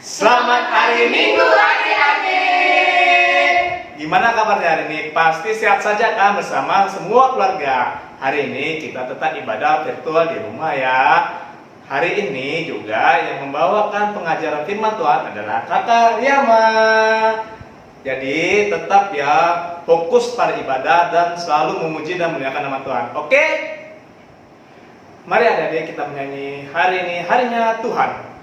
Selamat hari Minggu adik-adik. Gimana kabarnya hari ini? Pasti sehat saja kan bersama semua keluarga. Hari ini kita tetap ibadah virtual di rumah ya. Hari ini juga yang membawakan pengajaran firman Tuhan adalah Kakak Riyama. Jadi tetap ya fokus pada ibadah dan selalu memuji dan memuliakan nama Tuhan. Oke? Mari adik-adik kita menyanyi hari ini harinya Tuhan.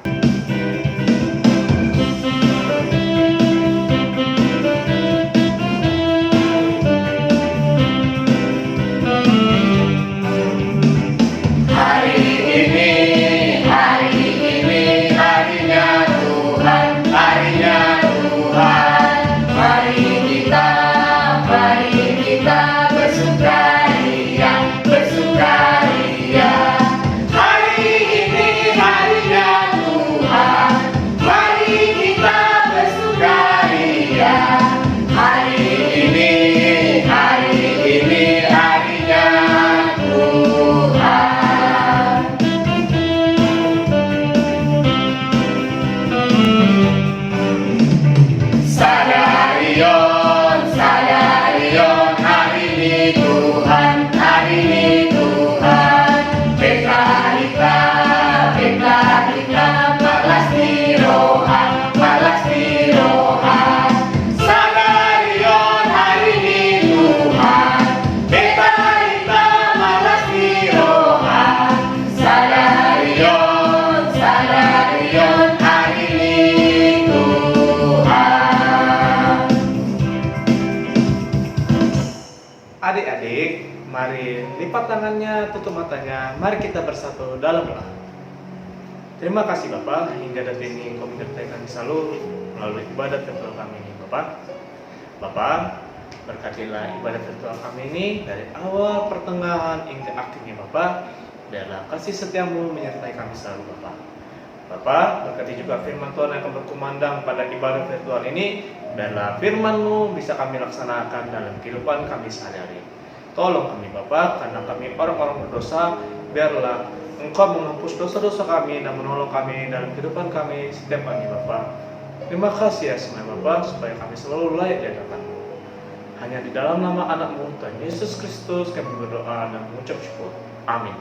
Adik-adik, mari lipat tangannya, tutup matanya, mari kita bersatu dalam doa. Terima kasih Bapak, hingga detik ini Engkau menyertai kami selalu melalui ibadah virtual kami ini Bapak. Bapak, berkatilah ibadah virtual kami ini dari awal, pertengahan, hingga akhirnya Bapak. Biarlah kasih setiamu menyertai kami selalu Bapak. Bapak, berkati juga firman Tuhan yang akan berkumandang pada ibadah virtual ini. Biarlah firman-Mu bisa kami laksanakan dalam kehidupan kami sehari-hari. Tolong kami Bapak, karena kami orang-orang berdosa. Biarlah Engkau menghapus dosa-dosa kami dan menolong kami dalam kehidupan kami setiap hari Bapak. Terima kasih ya semuanya Bapak, supaya kami selalu layak di hadapan-Mu. Hanya di dalam nama anak-Mu, Tuhan Yesus Kristus, kami berdoa dan mengucap syukur. Amin.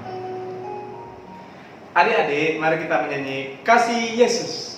Adik-adik, mari kita menyanyi Kasih Yesus.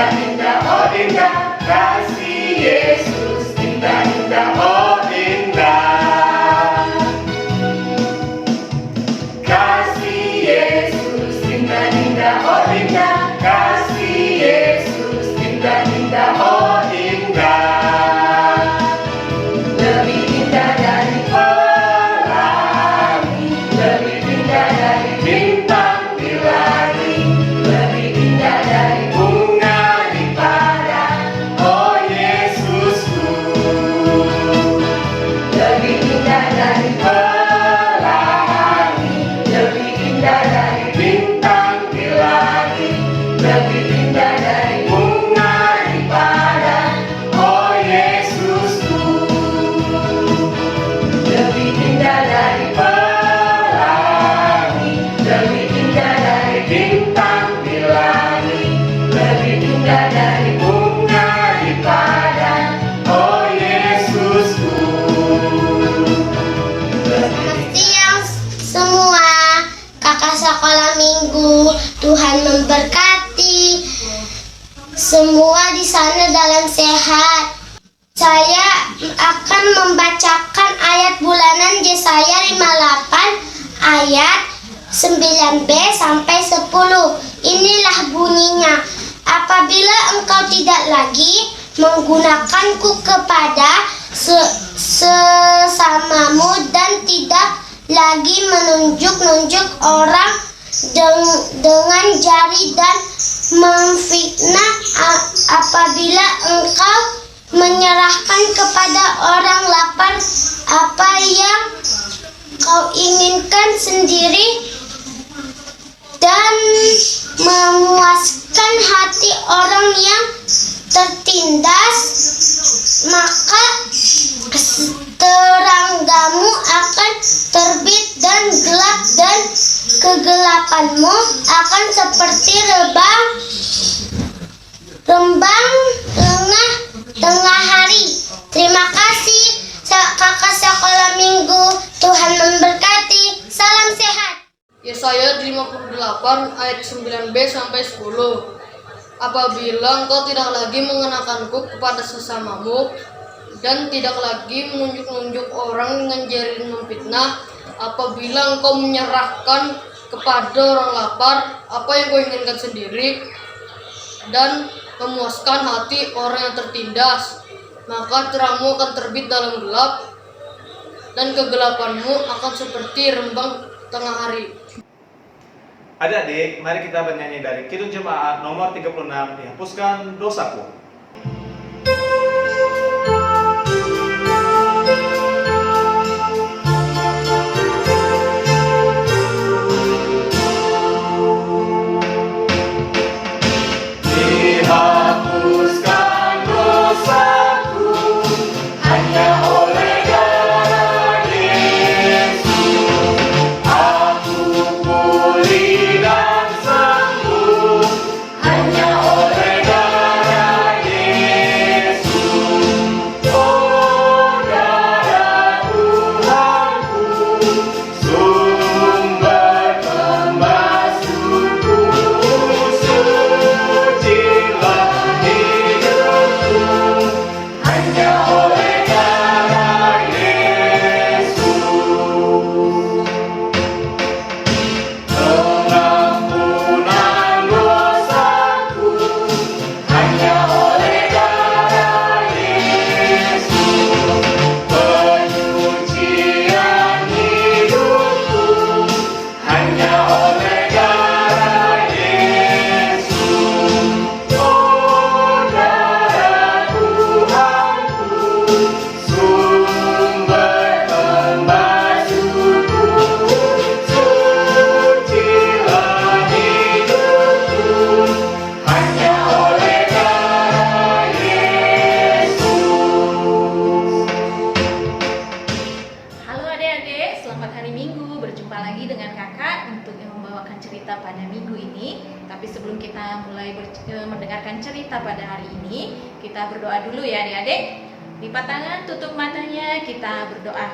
Indah memberkati semua di sana dalam sehat. Saya akan membacakan ayat bulanan Yesaya 58 ayat 9b sampai 10. Inilah bunyinya. Apabila engkau tidak lagi menggunakanku kepada sesamamu dan tidak lagi menunjuk-nunjuk orang dengan jari dan memfitnah, apabila engkau menyerahkan kepada orang lapar apa yang kau inginkan sendiri dan memuaskan hati orang yang tertindas, maka teranggamu akan terbit dan gelap, dan kegelapanmu akan seperti rembang tengah hari. Terima kasih kakak sekolah minggu. Tuhan memberkati. Salam sehat. Yesaya 58 ayat 9b sampai 10. Apabila engkau tidak lagi mengenakanku kepada sesamamu dan tidak lagi menunjuk-nunjuk orang dengan jari memfitnah, apabila engkau menyerahkan kepada orang lapar apa yang kau inginkan sendiri dan memuaskan hati orang yang tertindas, maka terangmu akan terbit dalam gelap dan kegelapanmu akan seperti rembang tengah hari. Adik-adik, mari kita bernyanyi dari Kidung Jemaat nomor 36, Dihapuskan Dosaku. Dihapuskan dosaku hanya oleh darah Yesus. Aku pulih dan sembuh hanya oleh darah Yesus. Oh, darah Tuhanku, sumber pembasuhku, sucilah hidupku hanya oleh darah Yesus. Pengampunan dosaku hanya oleh darah Yesus. Penyucian hidupku hanya oleh darah Yesus. Oh, darah Tuhanku, sumber pembasuhku, sucilah hidupku hanya oleh darah Yesus. Halo adik-adik, selamat hari Minggu. Berjumpa lagi dengan kakak untuk membawakan cerita pada minggu ini. Tapi sebelum kita mulai mendengarkan cerita pada hari ini, kita berdoa dulu ya adik-adik. Lipat tangan, tutup matanya, kita berdoa.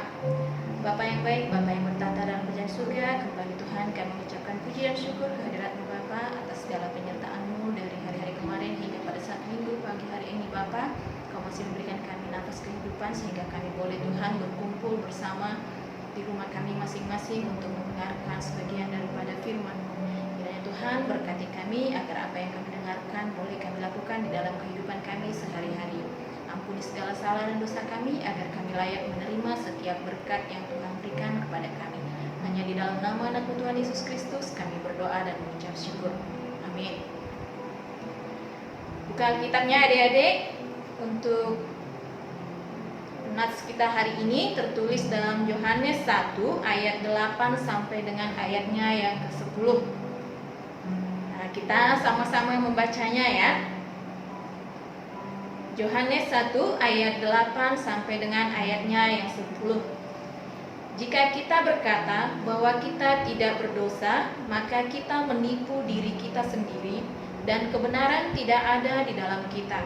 Bapa yang baik, Bapa yang bertata dalam kerajaan surga, kembali Tuhan kami mengucapkan puji dan syukur kehadirat-Mu Bapa atas segala penyertaan-Mu dari hari-hari kemarin hingga pada saat minggu pagi hari ini Bapa. Kau masih memberikan kami nafas kehidupan sehingga kami boleh Tuhan berkumpul bersama di rumah kami masing-masing untuk mendengarkan sebagian daripada firman-Mu. Kiranya Tuhan berkati kami agar apa yang kami dengarkan boleh kami lakukan di dalam kehidupan kami sehari-hari. Ampuni segala salah dan dosa kami agar kami layak menerima setiap berkat yang Tuhan berikan kepada kami. Hanya di dalam nama anak Tuhan Yesus Kristus kami berdoa dan mengucap syukur. Amin. Buka Alkitabnya adik-adik. Untuk nats kita hari ini tertulis dalam Yohanes 1 ayat 8 sampai dengan ayatnya yang ke-10. Nah, kita sama-sama membacanya ya. Yohanes 1 ayat 8 sampai dengan ayatnya yang 10. Jika kita berkata bahwa kita tidak berdosa, maka kita menipu diri kita sendiri dan kebenaran tidak ada di dalam kita.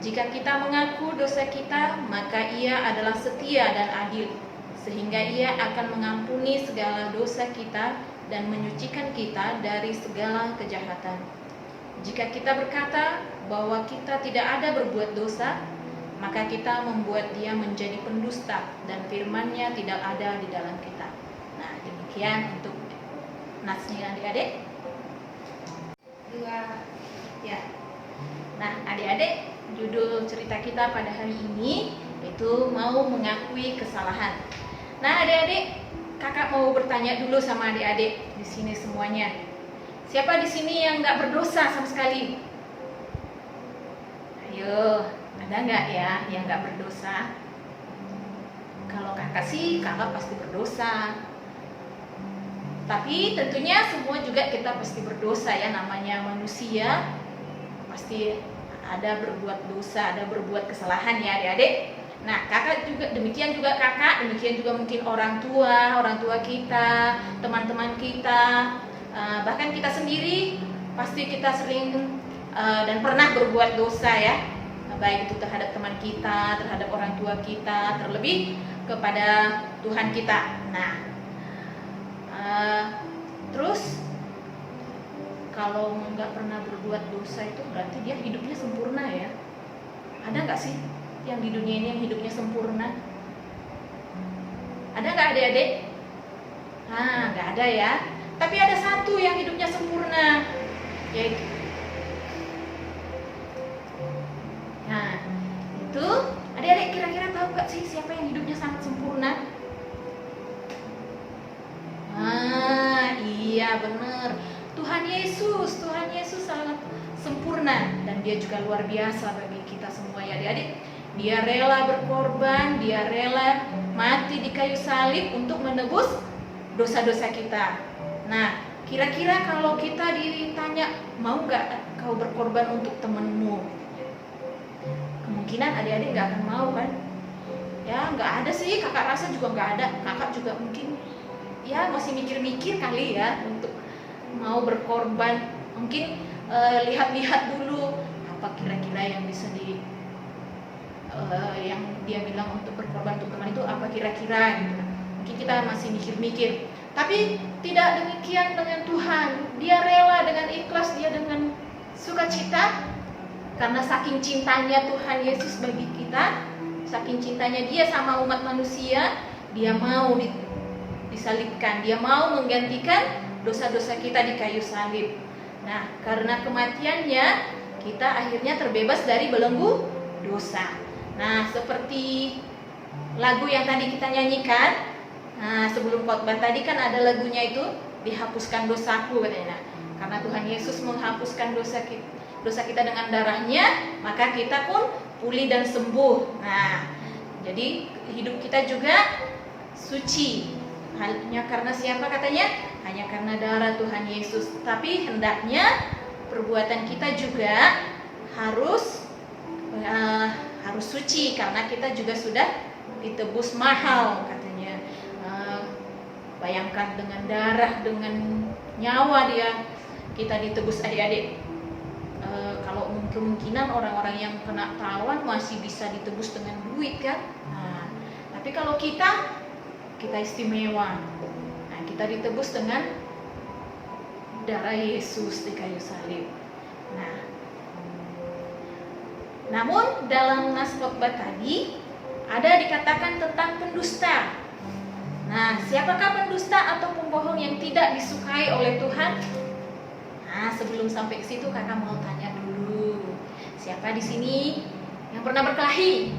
Jika kita mengaku dosa kita, maka Ia adalah setia dan adil, sehingga Ia akan mengampuni segala dosa kita dan menyucikan kita dari segala kejahatan. Jika kita berkata bahwa kita tidak ada berbuat dosa, maka kita membuat Dia menjadi pendusta dan firman-Nya tidak ada di dalam kita. Nah, demikian untuk nasnya adik-adik. Ya. Nah, adik-adik, judul cerita kita pada hari ini itu mau mengakui kesalahan. Nah, adik-adik, kakak mau bertanya dulu sama adik-adik di sini semuanya. Siapa di sini yang nggak berdosa sama sekali? Ayo, ada nggak ya yang nggak berdosa? Kalau kakak sih, kakak pasti berdosa. Tapi tentunya semua juga kita pasti berdosa ya, namanya manusia pasti ada berbuat dosa, ada berbuat kesalahan ya adik-adik. Nah, kakak juga demikian juga kakak, demikian juga mungkin orang tua kita, teman-teman kita, bahkan kita sendiri pasti kita sering dan pernah berbuat dosa ya, baik itu terhadap teman kita, terhadap orang tua kita, terlebih kepada Tuhan kita. Nah, terus kalau nggak pernah berbuat dosa itu berarti dia hidupnya sempurna ya. Ada nggak sih yang di dunia ini yang hidupnya sempurna? Ada nggak adik-adik? Nah, nggak ada ya. Tapi ada satu yang hidupnya sempurna, yaitu nah, itu adik-adik kira-kira tahu nggak sih siapa yang hidupnya sangat sempurna? Iya benar, Tuhan Yesus sangat sempurna dan Dia juga luar biasa bagi kita semua ya adik-adik. Dia rela berkorban, Dia rela mati di kayu salib untuk menebus dosa-dosa kita. Nah, kira-kira kalau kita ditanya, mau nggak kau berkorban untuk temanmu? Kemungkinan adik-adik nggak akan mau kan? Ya nggak ada sih, kakak rasa juga nggak ada. Kakak juga mungkin ya masih mikir-mikir kali ya untuk mau berkorban. Mungkin lihat-lihat dulu apa kira-kira yang bisa yang dia bilang untuk berkorban untuk teman itu apa kira-kira gitu. Mungkin kita masih mikir-mikir. Tapi tidak demikian dengan Tuhan. Dia rela dengan ikhlas, Dia dengan sukacita, karena saking cintanya Tuhan Yesus bagi kita, saking cintanya Dia sama umat manusia, Dia mau disalibkan, Dia mau menggantikan dosa-dosa kita di kayu salib. Nah, karena kematiannya kita akhirnya terbebas dari belenggu dosa. Nah, seperti lagu yang tadi kita nyanyikan, nah sebelum khotbah tadi kan ada lagunya itu, dihapuskan dosaku katanya. Nah, karena Tuhan Yesus menghapuskan dosa kita dengan darahnya, maka kita pun pulih dan sembuh. Nah, jadi hidup kita juga suci. Hanya karena siapa katanya? Hanya karena darah Tuhan Yesus. Tapi hendaknya perbuatan kita juga harus suci, karena kita juga sudah ditebus mahal katanya. Bayangkan dengan darah, dengan nyawa kita ditebus adik-adik. Kalau kemungkinan orang-orang yang kena tawan masih bisa ditebus dengan duit kan. Nah, tapi kalau kita istimewa. Nah, kita ditebus dengan darah Yesus di kayu salib. Nah, namun dalam nas khotbah tadi ada dikatakan tentang pendusta. Nah, siapakah pendusta atau pembohong yang tidak disukai oleh Tuhan? Nah, sebelum sampai ke situ kakak mau tanya dulu. Siapa di sini yang pernah berkelahi?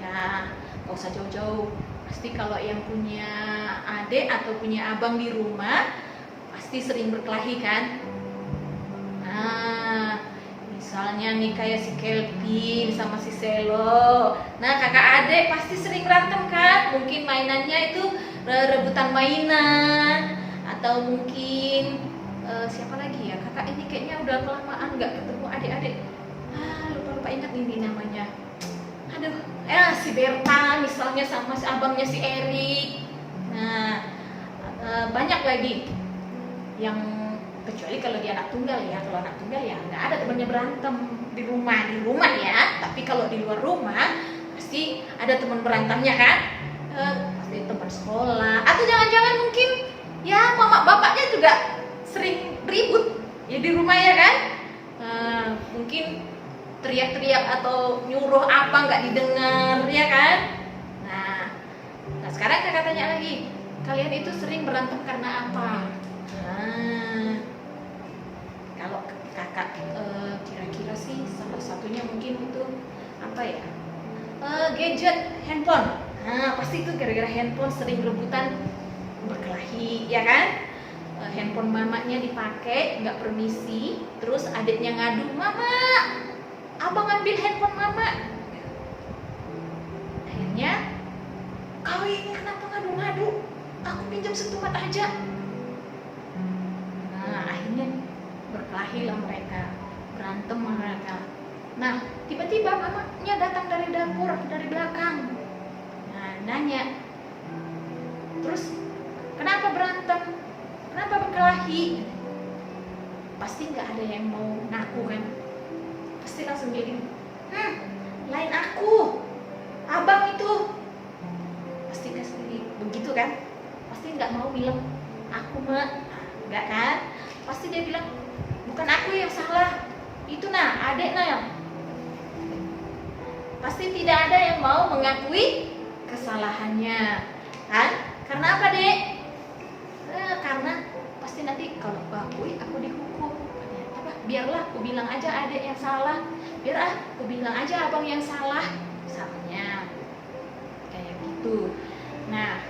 Ya, gak usah jauh-jauh. Pasti kalau yang punya adik atau punya abang di rumah pasti sering berkelahi kan? Nah, misalnya nih kayak si Kelvin sama si Selo. Nah, kakak adik pasti sering berantem kan? Mungkin mainannya itu rebutan mainan, atau mungkin siapa lagi ya? Kakak ini kayaknya udah kelamaan nggak ketemu adik-adik. Lupa ingat ini namanya. Aduh, si Berta misalnya sama si abangnya si Erik. Nah, banyak lagi yang, kecuali kalau dia anak tunggal ya. Kalau anak tunggal ya nggak ada temannya berantem di rumah ya. Tapi kalau di luar rumah pasti ada teman berantemnya kan. Pasti teman sekolah, atau jangan-jangan mungkin ya mama bapaknya juga sering ribut ya di rumah ya kan. Mungkin teriak-teriak atau nyuruh apa nggak didengar ya kan. Nah sekarang kakak tanya lagi, kalian itu sering berantem karena apa? Kalau kakak kira-kira sih salah satunya mungkin itu apa ya, gadget handphone. Pasti itu gara-gara handphone sering rebutan berkelahi ya kan. Handphone mamanya dipakai nggak permisi, terus adiknya ngadu, mama abang ngambil handphone mama. Akhirnya kau ini kenapa ngadu-ngadu, aku pinjam setumat aja. Akhirnya berkelahilah mereka, berantem mereka. Nah tiba-tiba mamanya datang dari dapur, dari belakang, nanya, terus kenapa berantem, kenapa berkelahi? Pasti nggak ada yang mau ngaku kan, pasti langsung jadi lain aku, abang itu, pasti kasih begitu kan, pasti nggak mau bilang aku mak, nggak kan, pasti dia bilang bukan aku yang salah, itu adek yang, pasti tidak ada yang mau mengakui kesalahannya kan. Karena apa dek? Karena pasti nanti kalau aku akui aku dihukum. Apa? Biarlah aku bilang aja adek yang salah, biar aku bilang aja abang yang salah, misalnya kayak gitu. Nah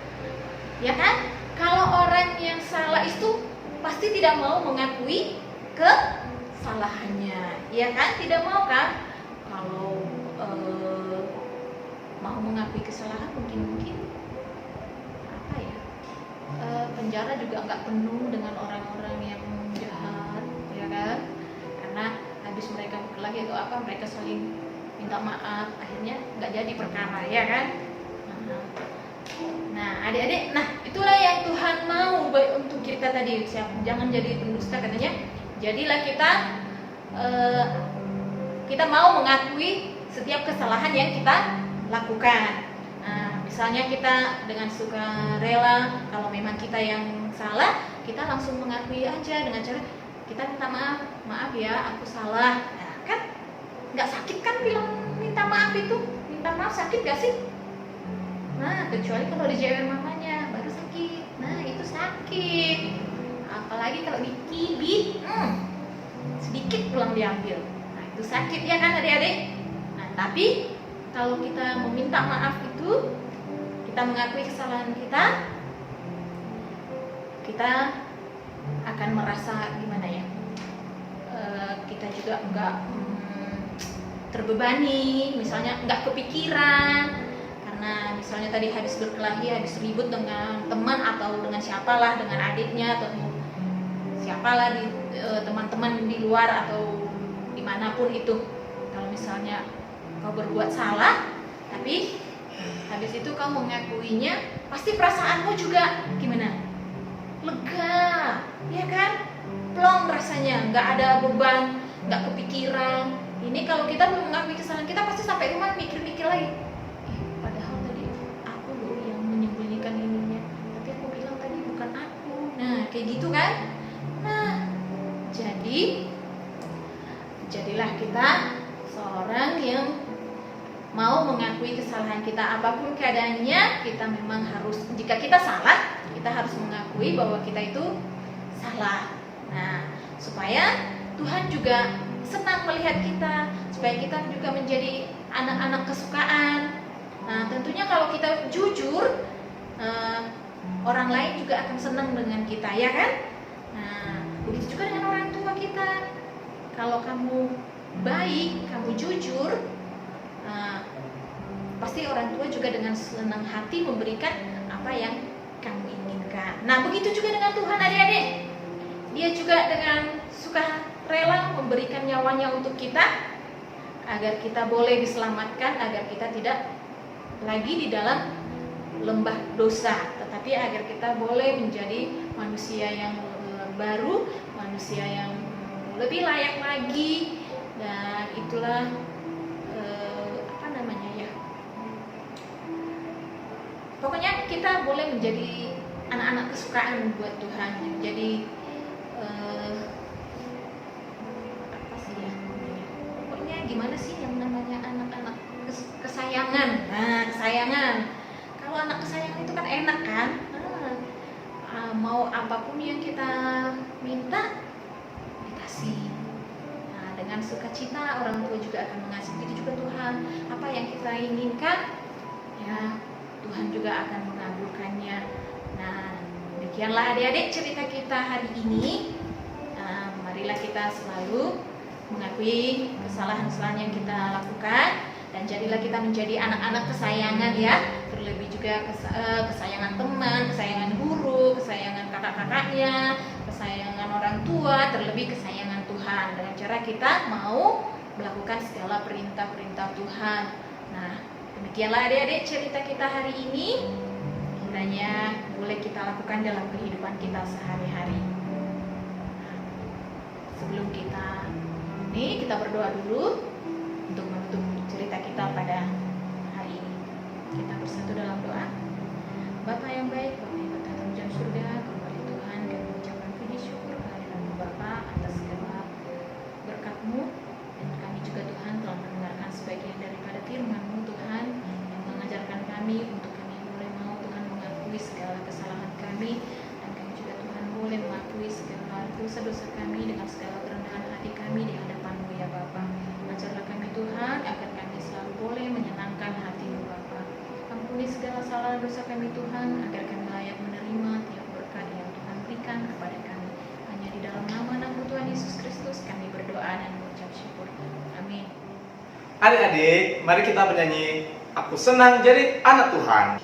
ya kan, kalau orang yang salah itu pasti tidak mau mengakui kesalahannya, ya kan, tidak mau kan. Kalau mau mengakui kesalahan mungkin apa ya, penjara juga nggak penuh dengan orang-orang yang jahat ya kan, karena habis mereka berkelahi atau apa mereka saling minta maaf, akhirnya nggak jadi perkara ya kan. Nah adik-adik, nah itulah yang Tuhan mau untuk kita tadi, jangan jadi pendusta katanya. Jadilah kita mau mengakui setiap kesalahan yang kita lakukan. Misalnya kita dengan sukarela, kalau memang kita yang salah, kita langsung mengakui aja dengan cara kita minta maaf ya, aku salah. Nah, kan nggak sakit kan bilang minta maaf itu, minta maaf sakit gak sih? Nah kecuali kalau dijewer mamanya baru sakit. Nah itu sakit, apalagi kalau dikibit, sedikit pulang diambil. Nah itu sakit ya kan adik-adik. Nah tapi kalau kita meminta maaf itu, kita mengakui kesalahan kita akan merasa gimana ya, kita juga nggak terbebani, misalnya nggak kepikiran, karena misalnya tadi habis berkelahi, habis ribut dengan teman atau dengan siapalah, dengan adiknya atau siapalah di teman-teman di luar atau dimanapun itu. Kalau misalnya kau berbuat salah, tapi habis itu kau mengakuinya, pasti perasaanmu juga gimana? Lega, ya kan? Plong rasanya, nggak ada beban, nggak kepikiran. Ini kalau kita belum mengakui kesalahan kita, pasti sampai rumah mikir-mikir lagi. Padahal tadi aku loh yang menyembunyikan ininya, tapi aku bilang tadi bukan aku. Nah, kayak gitu kan? Nah, jadilah kita seorang yang mau mengakui kesalahan kita, apapun keadaannya. Kita memang harus, jika kita salah, kita harus mengakui bahwa kita itu salah. Nah, supaya Tuhan juga senang melihat kita, supaya kita juga menjadi anak-anak kesukaan. Nah, tentunya kalau kita jujur, orang lain juga akan senang dengan kita, ya kan? Nah, begitu juga dengan orang tua kita. Kalau kamu baik, kamu jujur, pasti orang tua juga dengan senang hati memberikan apa yang kamu inginkan. Nah begitu juga dengan Tuhan adik-adik, Dia juga dengan suka rela memberikan nyawanya untuk kita, agar kita boleh diselamatkan, agar kita tidak lagi di dalam lembah dosa, tetapi agar kita boleh menjadi manusia yang baru, manusia yang lebih layak lagi. Dan itulah pokoknya kita boleh menjadi anak-anak kesukaan buat Tuhan. Jadi apa sih ya? Pokoknya gimana sih yang namanya anak-anak kesayangan? Nah, kesayangan. Kalau anak kesayangan itu kan enak kan? Mau apapun yang kita minta dikasih. Nah, dengan sukacita orang tua juga akan mengasihi. Begitu juga Tuhan, apa yang kita inginkan, ya Tuhan juga akan mengabulkannya. Nah, demikianlah adik-adik cerita kita hari ini. Nah, marilah kita selalu mengakui kesalahan-kesalahan yang kita lakukan, dan jadilah kita menjadi anak-anak kesayangan ya. Terlebih juga kesayangan teman, kesayangan guru, kesayangan kakak-kakaknya, kesayangan orang tua, terlebih kesayangan Tuhan, dengan cara kita mau melakukan segala perintah-perintah Tuhan. Nah, demikianlah adik-adik cerita kita hari ini. Kiranya boleh kita lakukan dalam kehidupan kita sehari-hari. Nah, sebelum kita berdoa dulu untuk menutup cerita kita pada hari ini. Kita bersatu dalam doa. Bapa yang baik, Bapa yang bertata di surga, kembali Tuhan kami mengucapkan puji syukur kehadiran Bapa atas segala berkat-Mu, dan kami juga Tuhan telah mendengarkan sebagian daripada firman-Mu Tuhan yang mengajarkan kami untuk kami boleh mau Tuhan mengakui segala kesalahan kami, dan kami juga Tuhan boleh mengakui segala dosa-dosa kami dengan segala kerendahan hati kami di hadapan-Mu ya Bapa. Ajarlah kami Tuhan agar kami selalu boleh menyenangkan hati-Mu Bapa. Ampuni segala salah dosa kami Tuhan, agar kami layak menerima tiap berkat yang Tuhan berikan kepada kami. Hanya di dalam nama Tuhan Yesus Kristus kami berdoa dan mengucap syukur. Amin. Adik-adik, mari kita bernyanyi Aku Senang Jadi Anak Tuhan.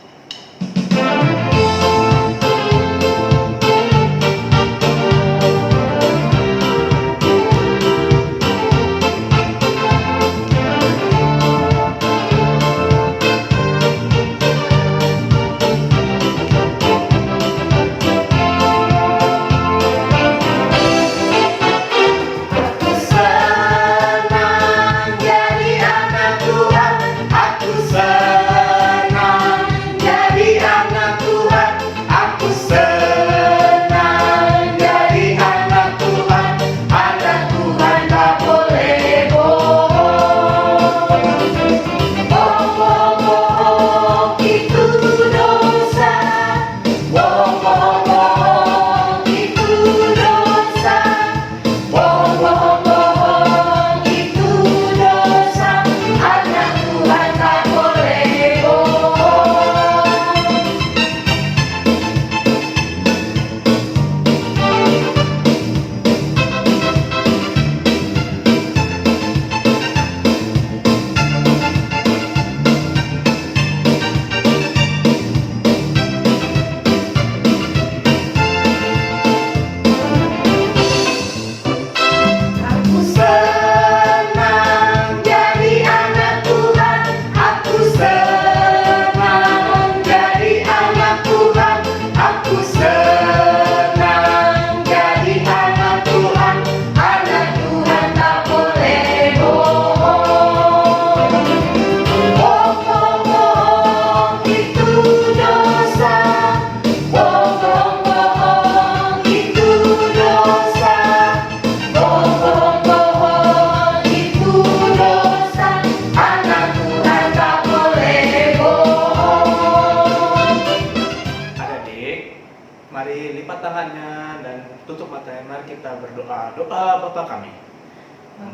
Mari lipat tangannya dan tutup matanya. Mari kita berdoa. Doa Bapa kami.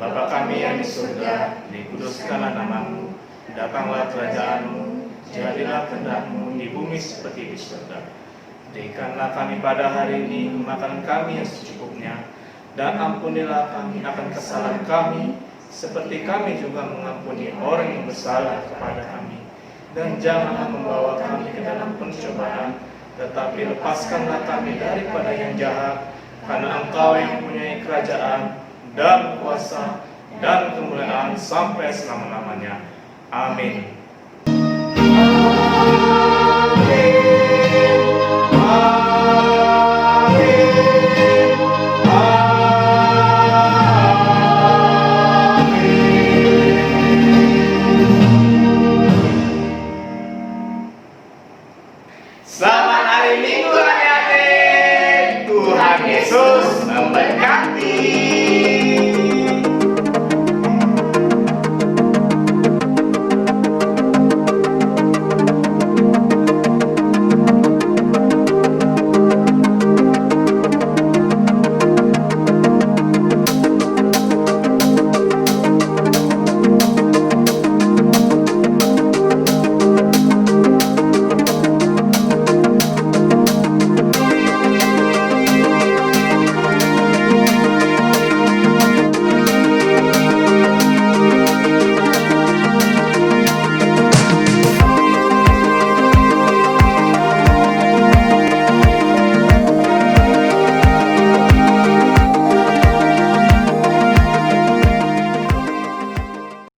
Bapa kami yang di surga, dikuduskanlah nama-Mu, datanglah kerajaan-Mu, jadilah kehendak-Mu di bumi seperti di surga. Berikanlah kami pada hari ini makanan kami yang secukupnya, dan ampunilah kami akan kesalahan kami, seperti kami juga mengampuni orang yang bersalah kepada kami. Dan janganlah membawa kami ke dalam pencobaan, tetapi lepaskanlah kami daripada yang jahat, karena Engkau yang mempunyai kerajaan dan kuasa dan kemuliaan sampai selama-lamanya. Amin.